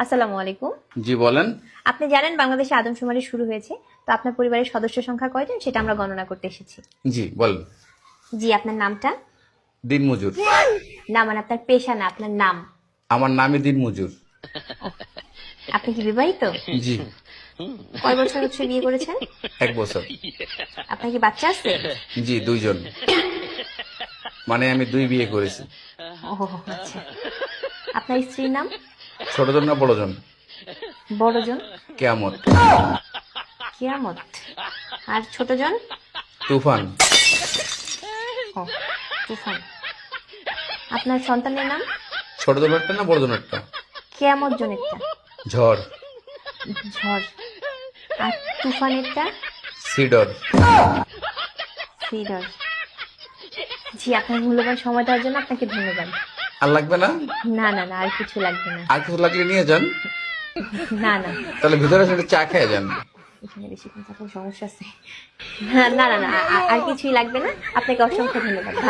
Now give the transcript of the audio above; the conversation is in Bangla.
আসসালামু আলাইকুম। জি বলেন। আপনি জানেন বাংলাদেশে আদমশুমারি শুরু হয়েছে, তো আপনার পরিবারের সদস্য সংখ্যা কয়জন সেটা আমরা গণনা করতে এসেছি। জি বলেন। জি, আপনার নামটা? দিনমজুর। না, মানে আপনার পেশা না, আপনার নাম। আমার নামই দিনমজুর। আপনি কি বিবাহিত? জি। কয় বছর হচ্ছে বিয়ে করেছেন? 1 বছর। আপনার কি বাচ্চা আছে? জি 2 জন। মানে আমি 2 বিয়ে করেছি। ও আচ্ছা। আপনার স্ত্রীর নাম? ছোটজন না বড়জন? বড়জন? কেয়ামত। কিয়ামত। আর ছোটজন? তুফান। ও তুফান। আপনার সন্তানের নাম? ছোটজনেরটা না বড়জনেরটা? কিয়ামত জনেরটা? ঝড়। ঝড়। আর তুফানেরটা? সিডর। সিডর। জি, আপনার মূল্যবান সময় দেওয়ার জন্য আপনাকে ধন্যবাদ। আর লাগবে না? না না না, আর কিছু লাগবে না। আর কিছু লাগলে নিয়ে যান। না না, তাহলে ভিতরে এসে চা খেয়ে যান। এখানে বেশি সমস্যা আছে। না না না, আর কিছুই লাগবে না। আপনাকে অসংখ্য ধন্যবাদ। ভালো